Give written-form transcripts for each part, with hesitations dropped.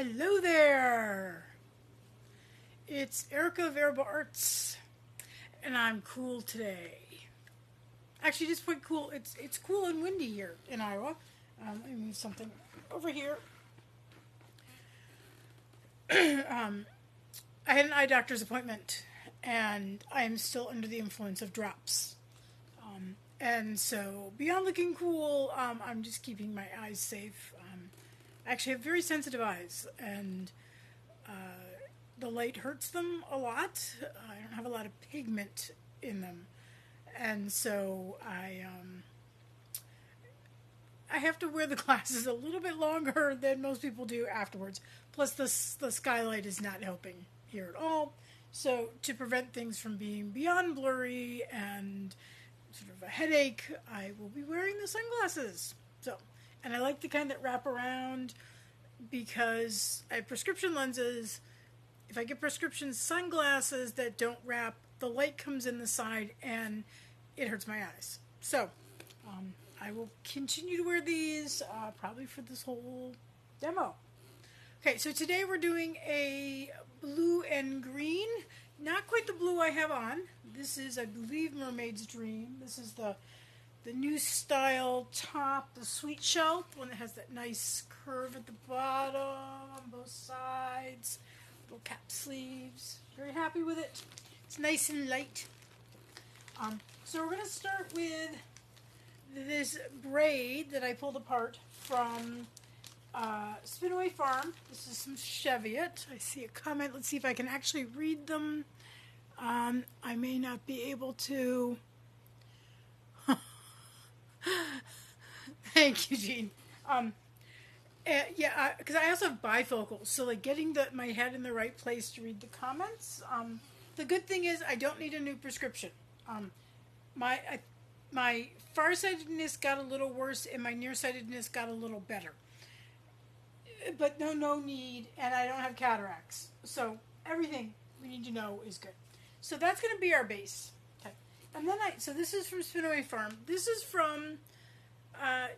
Hello there! It's Erica of Variable Arts, and I'm cool today. Actually, just quite cool. It's cool and windy here in Iowa. Let me move something over here. I had an eye doctor's appointment, and I am still under the influence of drops. And so, beyond looking cool, I'm just keeping my eyes safe. I actually have very sensitive eyes, and the light hurts them a lot. I don't have a lot of pigment in them, and so I have to wear the glasses a little bit longer than most people do afterwards. Plus, the skylight is not helping here at all. So, to prevent things from being beyond blurry and sort of a headache, I will be wearing the sunglasses. And I like the kind that wrap around because I have prescription lenses. If I get prescription sunglasses that don't wrap, the light comes in the side and it hurts my eyes. So, I will continue to wear these probably for this whole demo. Okay, so today we're doing a blue and green. Not quite the blue I have on. This is, I believe, Mermaid's Dream. This is the new style top, the sweet shell, the one that has that nice curve at the bottom on both sides. Little cap sleeves. Very happy with it. It's nice and light. So we're going to start with this braid that I pulled apart from Spinaway Farm. This is some Cheviot. I see a comment. Let's see if I can actually read them. I may not be able to. Thank you, Jean. Because I also have bifocals, so like getting my head in the right place to read the comments. The good thing is I don't need a new prescription. My farsightedness got a little worse, and my nearsightedness got a little better. But no need, and I don't have cataracts, so everything we need to know is good. So that's going to be our base. Okay, and then so this is from Spinaway Farm. This is from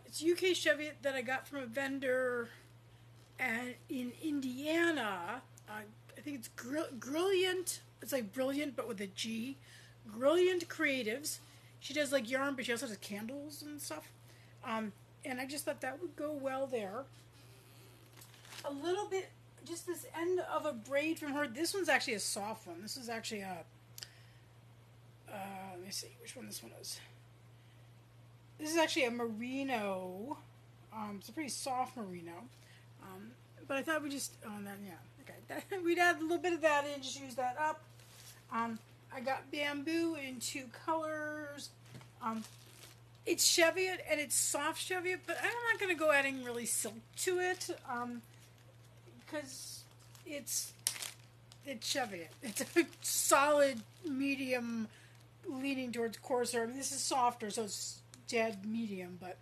it's UK Cheviot that I got from a vendor in Indiana. I think it's Brilliant. It's like Brilliant, but with a G. Brilliant Creatives. She does like yarn, but she also does candles and stuff. And I just thought that would go well there. A little bit, just this end of a braid from her. This one's actually a soft one. This is actually a, let me see which one this one is. This is actually a merino. It's a pretty soft merino. But I thought we'd just, okay. We'd add a little bit of that in, just use that up. I got bamboo in 2 colors. It's Cheviot and it's soft Cheviot, but I'm not going to go adding really silk to it. Because it's Cheviot. It's a solid medium leaning towards coarser. I mean, this is softer, so it's dead medium, but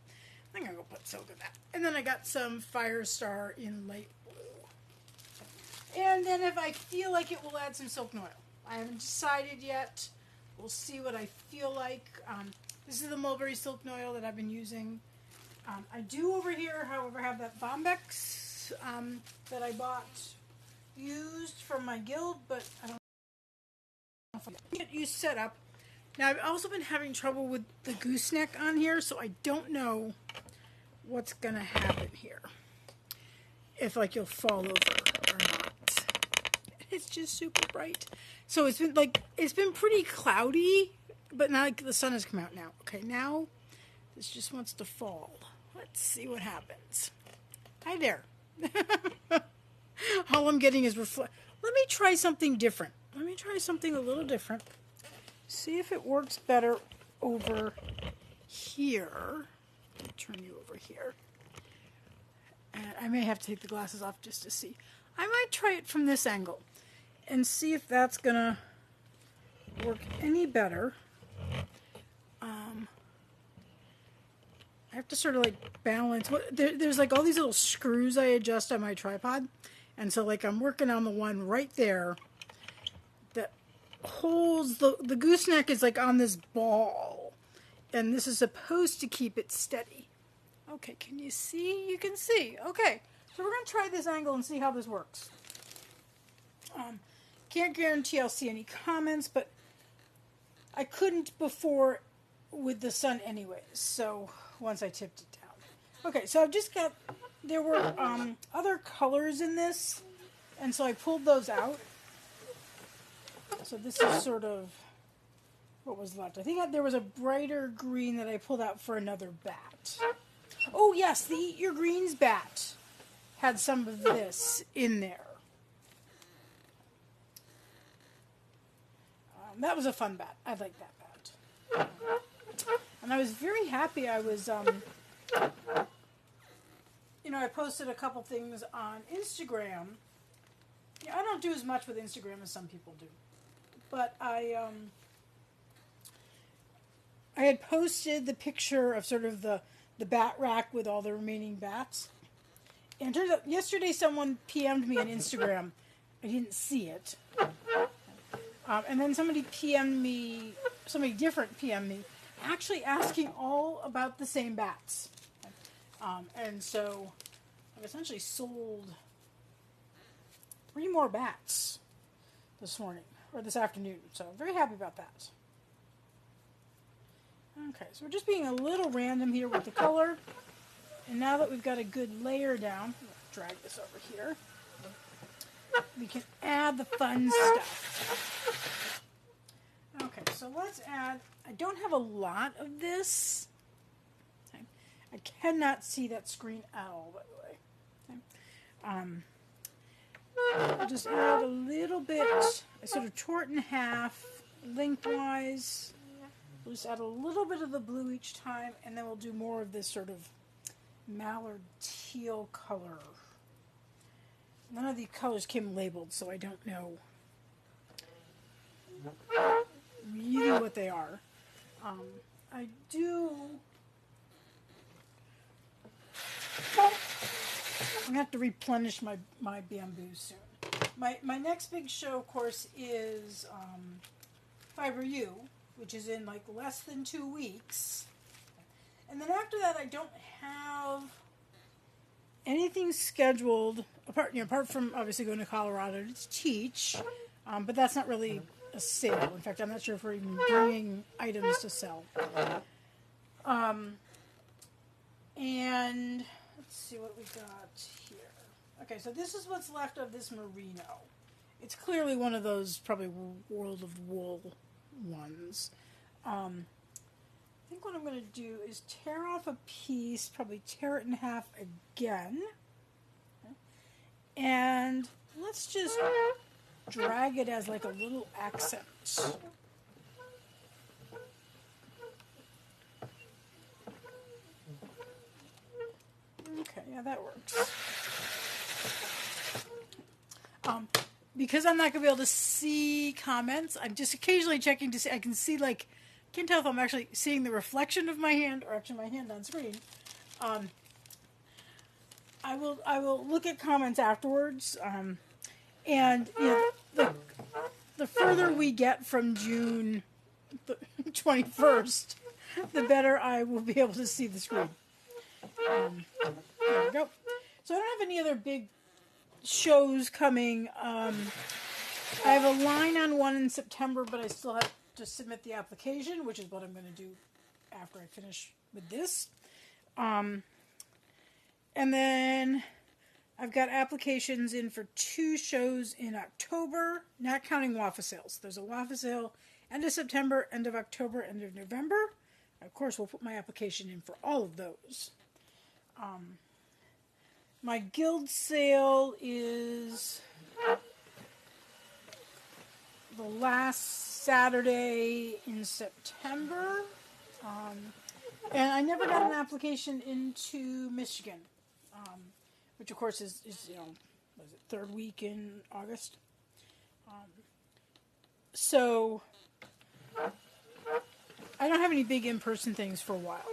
I'm going to go put silk in that. And then I got some Firestar in light blue. And then if I feel like it, we'll add some silk noil. I haven't decided yet. We'll see what I feel like. This is the Mulberry Silk Noil that I've been using. I do over here, however, have that Bombex that I bought used from my guild, but I don't know if I can't use setup. Now, I've also been having trouble with the gooseneck on here, so I don't know what's going to happen here. If, like, you'll fall over or not. It's just super bright. So it's been pretty cloudy, but now the sun has come out now. Okay, now this just wants to fall. Let's see what happens. Hi there. All I'm getting is Let me try something different. Let me try something a little different. See if it works better over here. Let me turn you over here. And I may have to take the glasses off just to see. I might try it from this angle and see if that's gonna work any better. I have to sort of like balance. There's like all these little screws I adjust on my tripod, and so like I'm working on the one right there that holds the gooseneck is like on this ball, and this is supposed to keep it steady. Okay, can you see? You can see. Okay, So we're going to try this angle and see how this works. Can't guarantee I'll see any comments, but I couldn't before with the sun anyways, so once I tipped it down. Okay, so I've just got, there were other colors in this, and so I pulled those out. So this is sort of what was left. I think there was a brighter green that I pulled out for another bat. Oh yes, the Eat Your Greens bat had some of this in there. That was a fun bat. I like that bat. And I was very happy. I was, I posted a couple things on Instagram. Yeah, I don't do as much with Instagram as some people do. But I had posted the picture of sort of the bat rack with all the remaining bats. And it turns out yesterday someone PM'd me on Instagram. I didn't see it. And then somebody different PM'd me, actually asking all about the same bats. And so I've essentially sold 3 more bats this morning, or this afternoon. So I'm very happy about that. Okay, so we're just being a little random here with the color. And now that we've got a good layer down, drag this over here, we can add the fun stuff. Okay, so let's add, I don't have a lot of this. Okay. I cannot see that screen at all, by the way. Okay. I'll just add a little bit, I sort of tore it in half, lengthwise. We'll just add a little bit of the blue each time, and then we'll do more of this sort of mallard teal color. None of the colors came labeled, so I don't know really what they are. I do... I'm going to have to replenish my bamboo soon. My next big show, of course, is Fiber U, which is in like less than 2 weeks. And then after that, I don't have anything scheduled, apart from obviously going to Colorado to teach, but that's not really a sale. In fact, I'm not sure if we're even bringing items to sell. And let's see what we got here. Okay, so this is what's left of this merino. It's clearly one of those probably World of Wool ones. I think what I'm going to do is tear off a piece, probably tear it in half again. And let's just drag it as like a little accent. Okay, yeah, that works. Because I'm not going to be able to see comments, I'm just occasionally checking to see, I can see like, can't tell if I'm actually seeing the reflection of my hand or actually my hand on screen. I will look at comments afterwards, and the further we get from June 21st, the better I will be able to see the screen. There we go. So I don't have any other big shows coming. I have a line on one in September, but I still have to submit the application, which is what I'm going to do after I finish with this. And then I've got applications in for 2 shows in October, not counting WAFA sales. There's a WAFA sale end of September, end of October, end of November. Of course, we'll put my application in for all of those. My guild sale is the last Saturday in September. And I never got an application into Michigan, which of course is was it 3rd week in August. So I don't have any big in-person things for a while.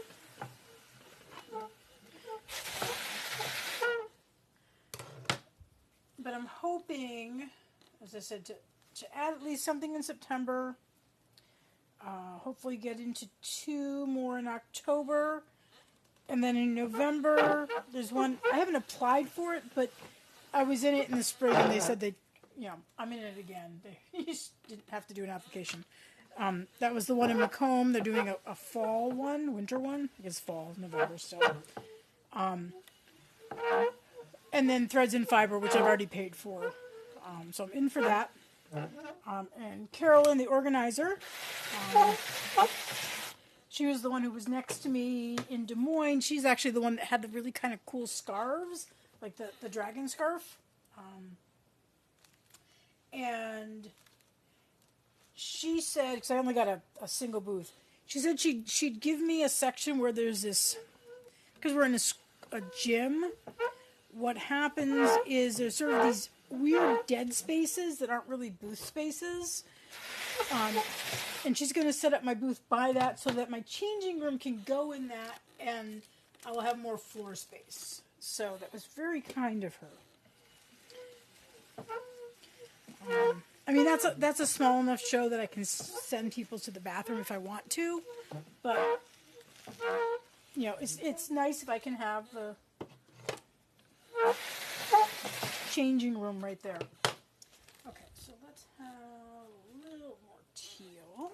But I'm hoping, as I said, to add at least something in September. Hopefully get into 2 more in October. And then in November, there's one, I haven't applied for it, but I was in it in the spring and they said I'm in it again. You just didn't have to do an application. That was the one in Macomb. They're doing a fall one, winter one. I guess fall, November still. And then Threads and Fiber, which I've already paid for. So I'm in for that. And Carolyn, the organizer, she was the one who was next to me in Des Moines. She's actually the one that had the really kind of cool scarves, like the dragon scarf. And she said, because I only got a single booth, she said she'd give me a section where there's this, because we're in a gym, what happens is there's sort of these weird dead spaces that aren't really booth spaces. And she's going to set up my booth by that so that my changing room can go in that and I will have more floor space. So that was very kind of her. I mean, that's a small enough show that I can send people to the bathroom if I want to. But, it's nice if I can have the changing room right there. Okay, so let's have a little more teal,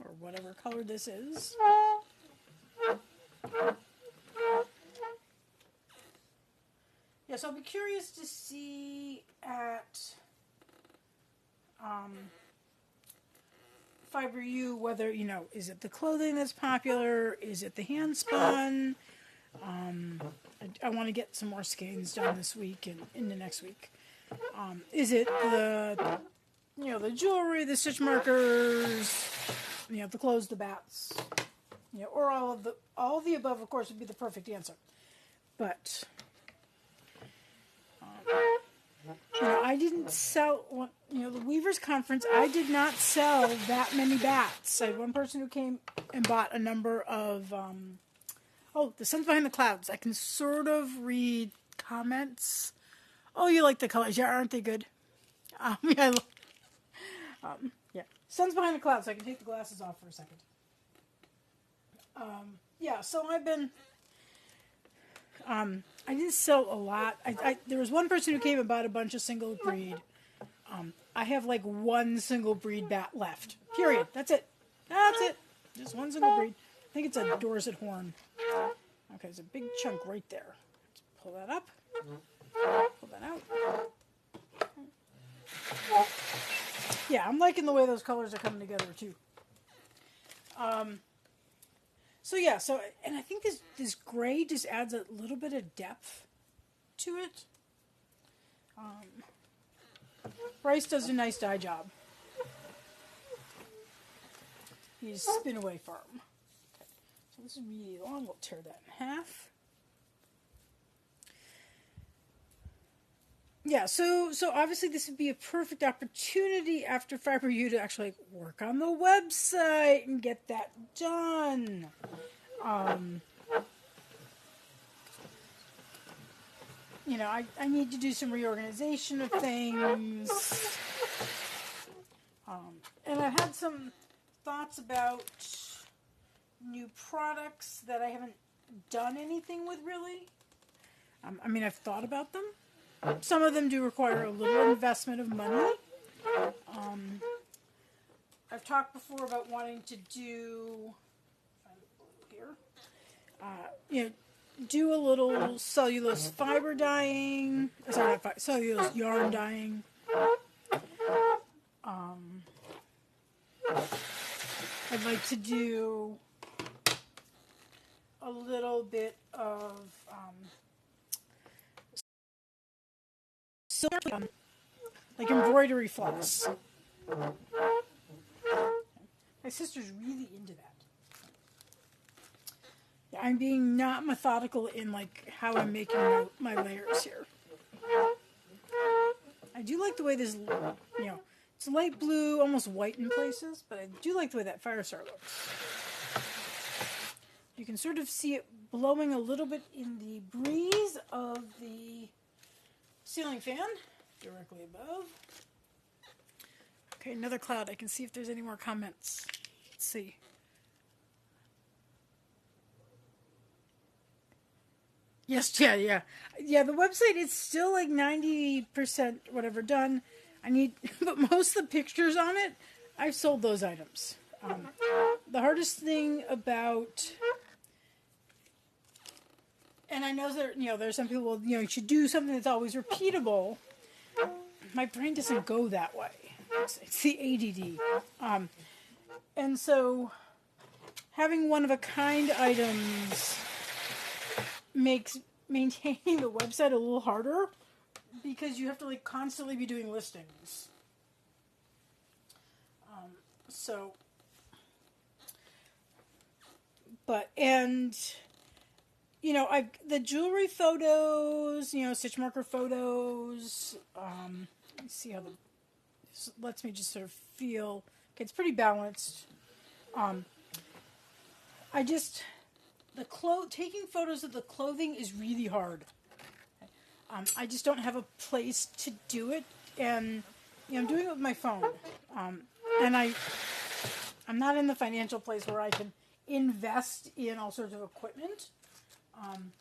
or whatever color this is. Yeah, so I'll be curious to see at Fiber U whether, is it the clothing that's popular? Is it the hand spun? I want to get some more skeins done this week and into next week. Is it the jewelry, the stitch markers, the clothes, the bats, or all of the above, of course, would be the perfect answer. But, I didn't sell, the Weavers Conference, I did not sell that many bats. I had one person who came and bought a number of, The Sun's Behind the Clouds. I can sort of read comments. Oh, you like the colors. Yeah, aren't they good? Yeah. Sun's Behind the Clouds. So I can take the glasses off for a second. So I've been... I didn't sell a lot. There was one person who came and bought a bunch of single breed. I have like one single breed bat left. Period. That's it. Just one single breed. I think it's a Dorset Horn. Okay, there's a big chunk right there. Let's pull that up. Pull that out. Yeah, I'm liking the way those colors are coming together too. And I think this gray just adds a little bit of depth to it. Bryce does a nice dye job. He's Spin Away Farm. Okay. So this is really long. We'll tear that in half. Yeah, so obviously this would be a perfect opportunity after Fiber U to actually work on the website and get that done. I need to do some reorganization of things. And I've had some thoughts about new products that I haven't done anything with really. I've thought about them. Some of them do require a little investment of money. I've talked before about wanting to do do a little cellulose fiber dyeing. Sorry, not cellulose yarn dyeing. I'd like to do a little bit of like embroidery floss. My sister's really into that. Yeah, I'm being not methodical in like how I'm making my layers here. I do like the way this, it's light blue, almost white in places, but I do like the way that Firestar looks. You can sort of see it blowing a little bit in the breeze of the ceiling fan directly above. Okay, another cloud. I can see if there's any more comments. Let's see. Yes, yeah, yeah. Yeah, the website is still like 90% whatever done. I need, but most of the pictures on it, I've sold those items. The hardest thing about, and I know that, there's some people, you should do something that's always repeatable. My brain doesn't go that way. It's the ADD. And so having one of a kind items makes maintaining the website a little harder because you have to like constantly be doing listings. So, but, and, I the jewelry photos, stitch marker photos, let's see how this lets me just sort of feel, okay, it's pretty balanced. Taking photos of the clothing is really hard. I just don't have a place to do it, and I'm doing it with my phone, and I'm not in the financial place where I can invest in all sorts of equipment. And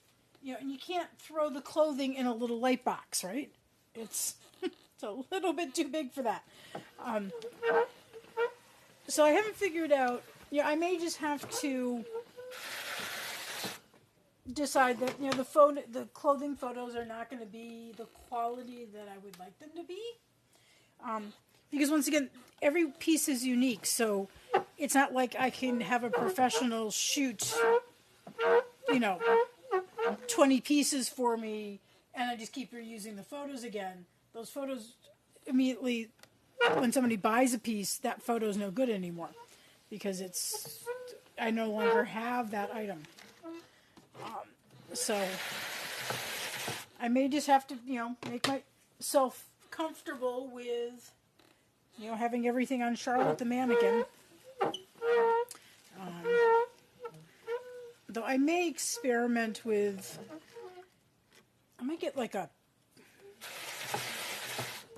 you can't throw the clothing in a little light box, right? It's a little bit too big for that. So I haven't figured out. I may just have to decide that the clothing photos are not going to be the quality that I would like them to be, because once again, every piece is unique. So it's not like I can have a professional shoot, 20 pieces for me, and I just keep reusing the photos again. Those photos immediately, when somebody buys a piece, that photo is no good anymore because I no longer have that item. So I may just have to, make myself comfortable with, having everything on Charlotte the mannequin. Though I may experiment with, I might get like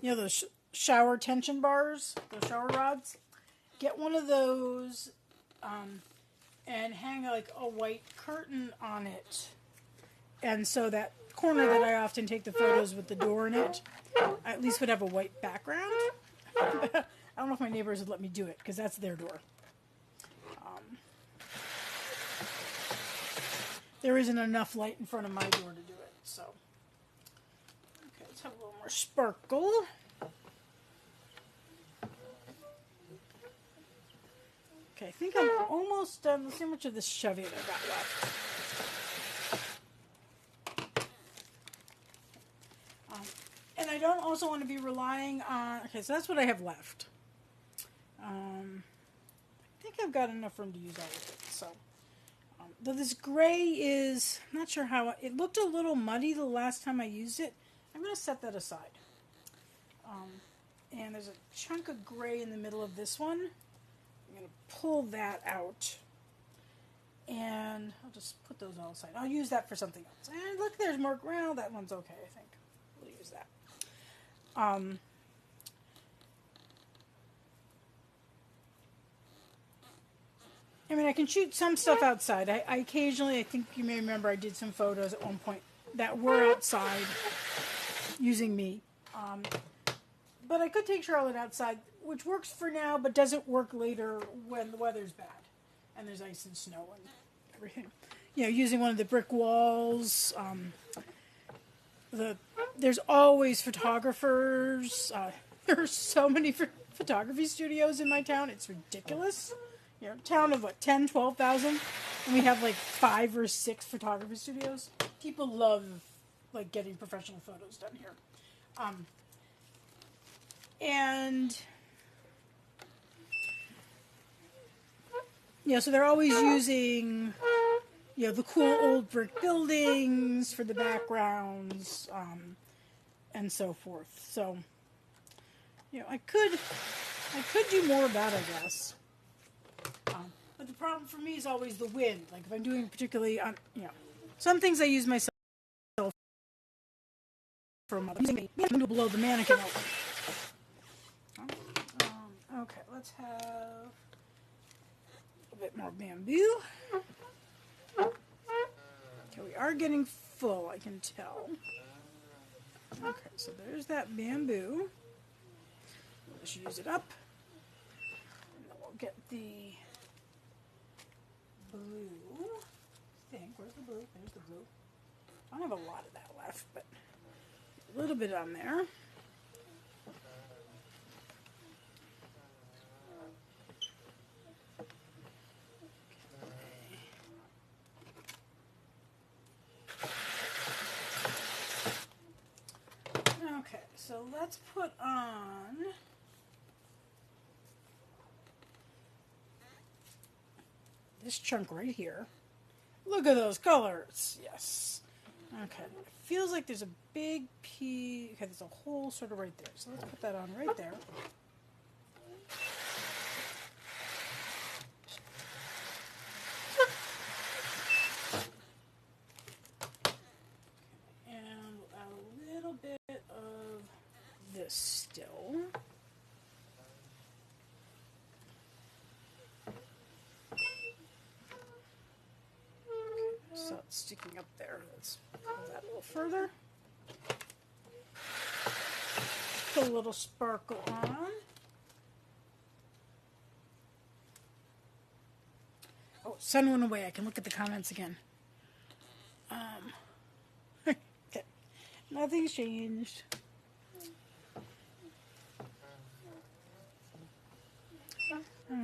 those shower tension bars, those shower rods. Get one of those, and hang like a white curtain on it. And so that corner that I often take the photos with the door in it, I at least would have a white background. I don't know if my neighbors would let me do it, because that's their door. There isn't enough light in front of my door to do it, so. Okay, let's have a little more sparkle. Okay, I think I'm almost done. Let's see how much of this Cheviot I got left. And I don't also want to be relying on... Okay, so that's what I have left. I think I've got enough room to use all of it. So, though this gray is... I'm not sure how... It looked a little muddy the last time I used it. I'm going to set that aside. And there's a chunk of gray in the middle of this one. I'm going to pull that out. And I'll just put those all aside. I'll use that for something else. And look, there's more... Well, that one's okay, I think. We'll use that. I mean, I can shoot some stuff outside. I occasionally, I think you may remember, I did some photos at one point that were outside using me. But I could take Charlotte outside, which works for now, but doesn't work later when the weather's bad and there's ice and snow and everything. Using one of the brick walls. There's always photographers. There are so many photography studios in my town. It's ridiculous. Town of 10, 12,000, and we have like 5 or 6 photography studios. People love like getting professional photos done here. And so they're always using the cool old brick buildings for the backgrounds, and so forth. So I could do more of that, I guess. But the problem for me is always the wind. Like if I'm doing particularly on, some things I use myself from using the window below the mannequin open. Okay, let's have a bit more bamboo. Okay, we are getting full, I can tell. Okay, so there's that bamboo. Let's use it up. And then we'll get the blue. I think, where's the blue? There's the blue. I don't have a lot of that left, but a little bit on there. Okay, so let's put on this chunk right here. Look at those colors. Yes. Okay. It feels like there's a big piece. Okay, there's a hole sort of right there. So let's put that on right there. And we'll add a little bit of this still. So it's sticking up there. Let's pull that a little further. Put a little sparkle on. Oh, sun went away. I can look at the comments again. Okay. Nothing's changed.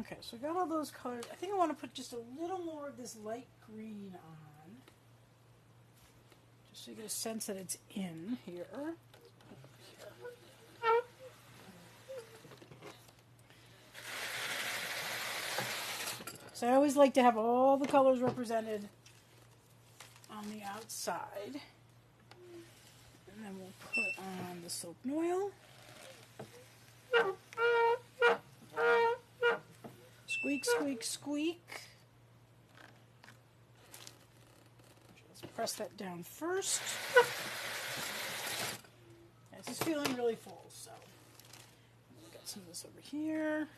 Okay, so we got all those colors. I think I want to put just a little more of this light green on. Just so you get a sense that it's in here. So I always like to have all the colors represented on the outside. And then we'll put on the soap and oil. Squeak, squeak, squeak. Let's press that down first. This is feeling really full, so we've got some of this over here.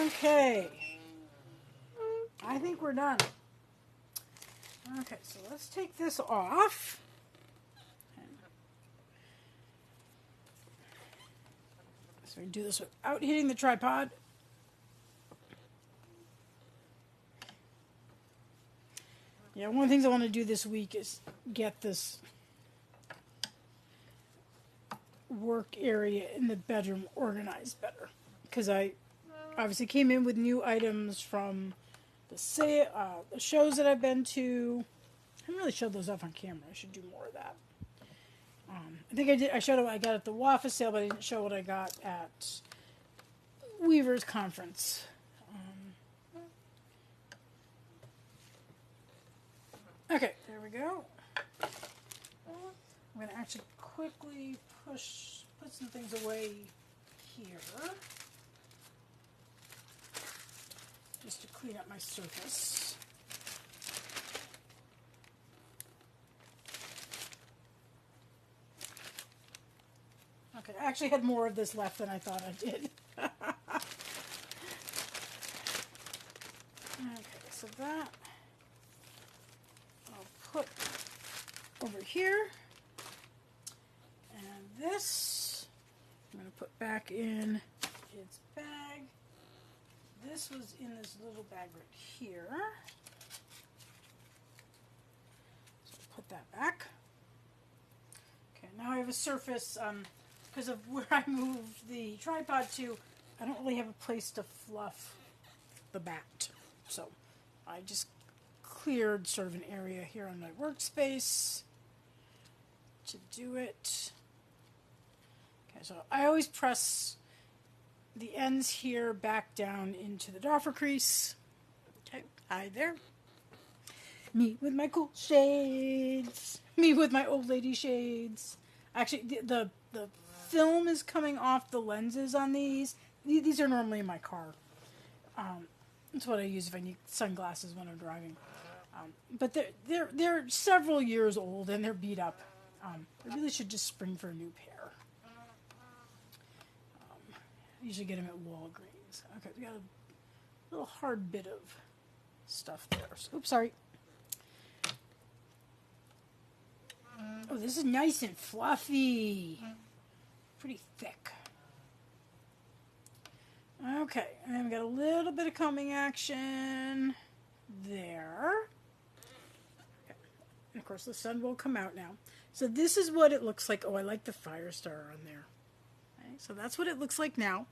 Okay. I think we're done. Okay, so let's take this off. So we can do this without hitting the tripod. Yeah, one of the things I want to do this week is get this work area in the bedroom organized better. Because I obviously came in with new items from the shows that I've been to. I haven't really showed those off on camera. I should do more of that. I think I did. I showed what I got at the WAFA sale, but I didn't show what I got at Weaver's conference. Okay, there we go. I'm going to actually quickly put some things away here, just to clean up my surface. Okay, I actually had more of this left than I thought I did. Okay, so that I'll put over here. And this I'm going to put back in its bag. This was in this little bag right here. So I'll put that back. Okay, now I have a surface. Because of where I moved the tripod to, I don't really have a place to fluff the bat. So I just cleared sort of an area here on my workspace to do it. Okay, so I always press the ends here back down into the doffer crease. Okay, hi there. Me with my cool shades. Me with my old lady shades. Actually, the film is coming off the lenses on these. These are normally in my car. That's what I use if I need sunglasses when I'm driving. But they're several years old and they're beat up. I really should just spring for a new pair. I usually get them at Walgreens. Okay, we got a little hard bit of stuff there. Oops, sorry. Oh, this is nice and fluffy. Pretty thick. Okay, and then we got a little bit of combing action there. Okay. And of course the sun will come out now. So this is what it looks like. Oh, I like the fire star on there. Okay, so that's what it looks like now.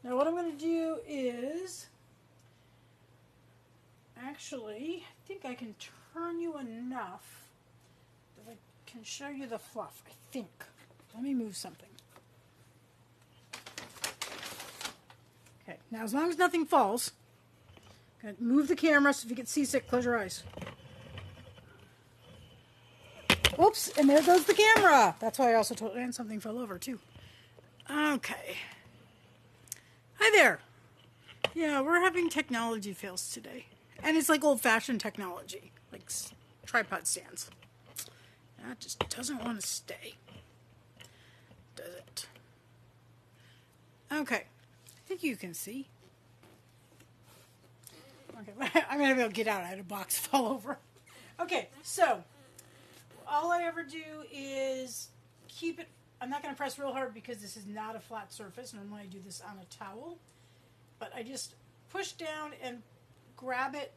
Now what I'm going to do is, actually, I think I can turn you enough that I can show you the fluff, I think. Let me move something. Okay, now as long as nothing falls, I'm going to move the camera so if you get seasick, close your eyes. Oops, and there goes the camera. That's why I also told Anne something fell over too. Okay. Hi there. Yeah, we're having technology fails today. And it's like old-fashioned technology, like tripod stands. That just doesn't want to stay, does it? Okay, I think you can see. Okay, I'm going to be able to get out. I had a box fall over. Okay, so all I ever do is keep it. I'm not going to press real hard because this is not a flat surface. Normally I do this on a towel. But I just push down and grab it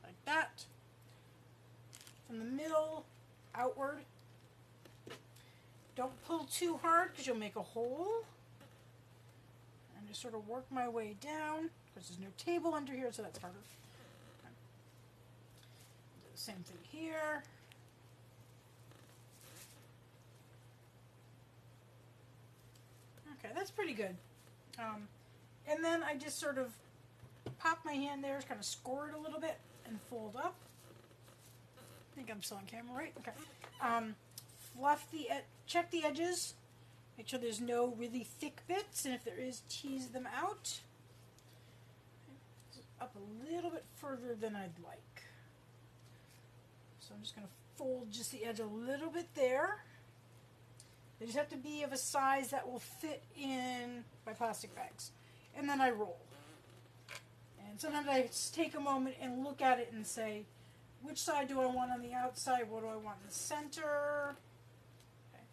like that. From the middle outward. Don't pull too hard because you'll make a hole. And just sort of work my way down. Because there's no table under here, so that's harder. Okay. Do the same thing here. Okay, that's pretty good. And then I just sort of pop my hand there, kind of score it a little bit, and fold up. I think I'm still on camera, right? Okay. Fluff the check the edges. Make sure there's no really thick bits, and if there is, tease them out. Up a little bit further than I'd like. So I'm just going to fold just the edge a little bit there. They just have to be of a size that will fit in my plastic bags. And then I roll. And sometimes I just take a moment and look at it and say, which side do I want on the outside? What do I want in the center? Okay.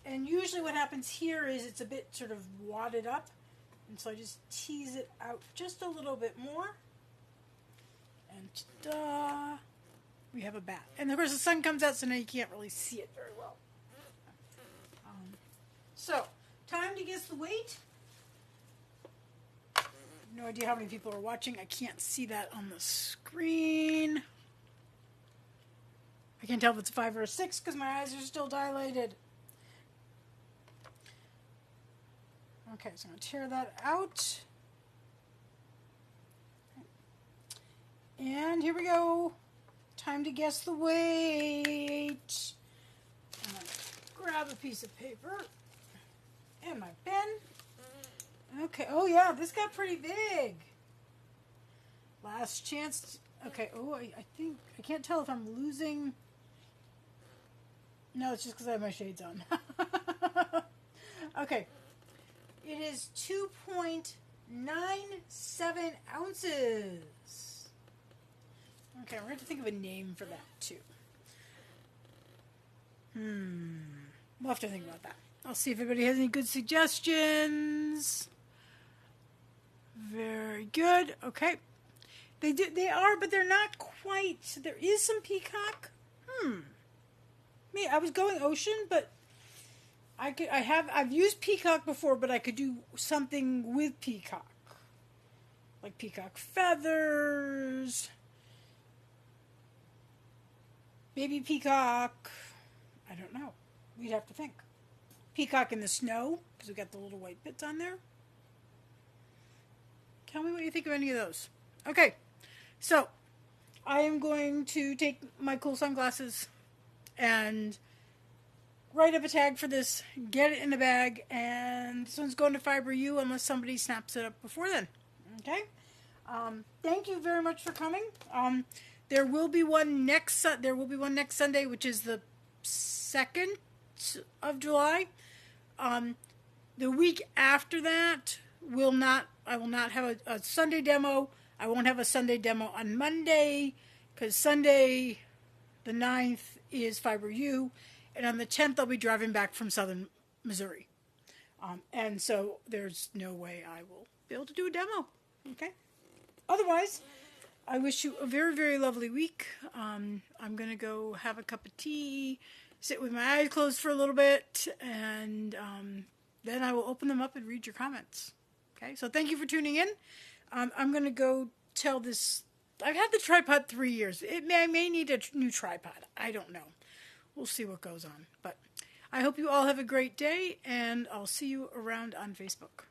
And usually what happens here is it's a bit sort of wadded up. And so I just tease it out just a little bit more. And ta-da! We have a bat. And of course the sun comes out, so now you can't really see it very well. So, time to guess the weight. No idea how many people are watching. I can't see that on the screen. I can't tell if it's a 5 or a 6 because my eyes are still dilated. Okay, so I'm going to tear that out. And here we go. Time to guess the weight. I'm going to grab a piece of paper and my pen. Okay, oh yeah, this got pretty big. Last chance. Okay, oh, I think, I can't tell if I'm losing. No, it's just because I have my shades on. Okay, it is 2.97 ounces. Okay, we're going to have to think of a name for that, too. We'll have to think about that. I'll see if anybody has any good suggestions. Very good. Okay. They are, but they're not quite. So there is some peacock. I was going ocean, but I've used peacock before, but I could do something with peacock. Like peacock feathers. Baby peacock. I don't know. We'd have to think. Peacock in the snow, because we got the little white bits on there. Tell me what you think of any of those. Okay, so I am going to take my cool sunglasses and write up a tag for this, get it in the bag, and this one's going to Fiber U unless somebody snaps it up before then. Okay? Thank you very much for coming. There will be one next Sunday, which is the 2nd of July. The week after that I will not have a Sunday demo. I won't have a Sunday demo on Monday because Sunday the 9th is Fiber U, and on the 10th I'll be driving back from southern Missouri. And so there's no way I will be able to do a demo. Okay? Otherwise, I wish you a very, very lovely week. I'm going to go have a cup of tea, sit with my eyes closed for a little bit, and then I will open them up and read your comments. Okay? So thank you for tuning in. I'm going to go tell this. I've had the tripod 3 years. I may need a new tripod. I don't know. We'll see what goes on. But I hope you all have a great day, and I'll see you around on Facebook.